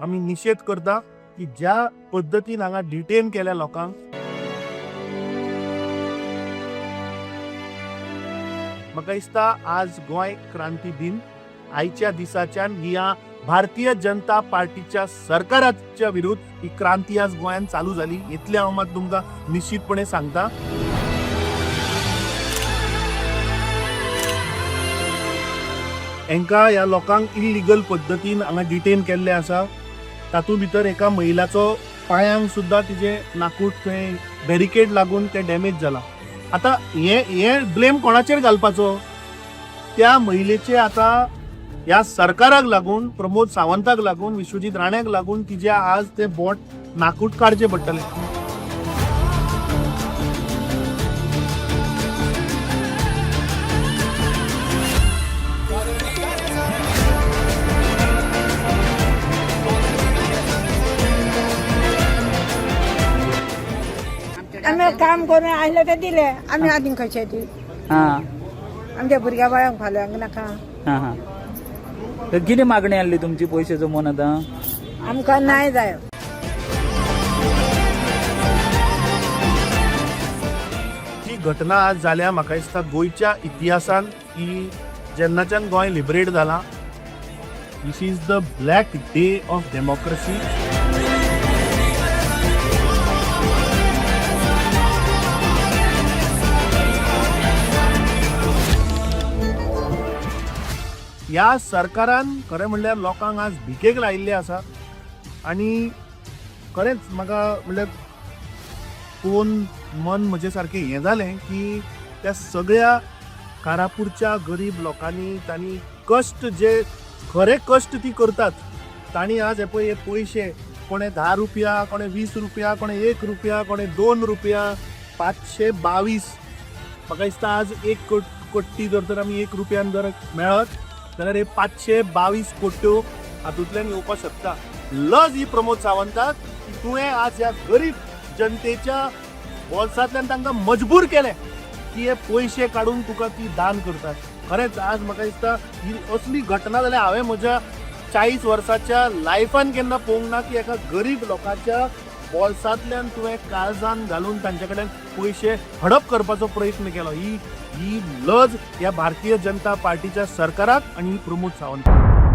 आम्ही निषेध करता की ज्या पद्धतीन हांगा डिटेन केल्या लोकांक म्हाका दिसता आज गोंय क्रांती दिन आयच्या दिसाच्यान ह्या भारतीय जनता पार्टीच्या सरकाराच्या विरुद्ध ही क्रांती आज गोंयांत चालू झाली इतले हांव मात तुमकां निश्चितपणे सांगता. हांकां ह्या लोकांक इल्लिगल पद्धतीन हांगा डिटेन केल्ले आसा. तातूंत भितर एका महिलाचो पांयांक सुद्दां तिचे नाकूट थंय बॅरिकेड लागून ते डॅमेज जाला. आतां हे ब्लेम कोणाचेर घालपाचो? त्या महिलेचे आतां ह्या सरकाराक लागून, प्रमोद सावंताक लागून, विश्वजीत राण्याक लागून तिचे आज ते बोट नाकूट काडचे पडटले. आम्ही काम करून आयले ते दिले आम्ही आधी कशे ती आमच्या भुरग्या बाळांक फाल्यां नाका. तर किती मागणी आली तुमची पैसे जमोवन आता? आमकां नाही जाय. ही घटना आज जाल्या म्हाका दिसता गोंयच्या इतिहासान की जेन्नाच्यान गोंय लिबरेट जाला this is the black day of democracy. ह्या सरकारान खरें म्हणल्यार लोकांक आज भिकेक लायिल्ले आसा आनी खरेंच म्हाका म्हणल्यार पळोवन मन म्हजे सारकें हें जालें की त्या सगळ्या कारापूरच्या गरीब लोकांनी तांणी कश्ट जे खरे कश्ट ती करतात तांणी आज हे पळय हे पयशे कोणे 10 रुपया, कोणे 20 रुपया, कोणे 1 रुपया, कोणे 2 रुपया, 522 म्हाका दिसता आज 1 कोटी जर आमी 1 रुपयान जर मेळत जाल्यार हे 522 कोट्यो हातूंतल्यान येवपाक शकता. लज ही प्रमोद सावंताक की तुवें आज ह्या गरीब जनतेच्या बोल्सांतल्यान तांकां मजबूर केलें की हे पयशे काडून तुका ती दान करतात. खरेंच आज म्हाका दिसता ही असली घटना जाल्यार हांवें म्हज्या 40 वर्साच्या लायफान केन्ना पळोवंक ना की एका गरीब लोकांच्या बोल्सांतल्यान तुवें काळजान घालून तांचे कडेन पयशे हडप करपाचो प्रयत्न केलो. ही लज ह्या भारतीय जनता पार्टीच्या सरकाराक आनी प्रमोद सावंताक.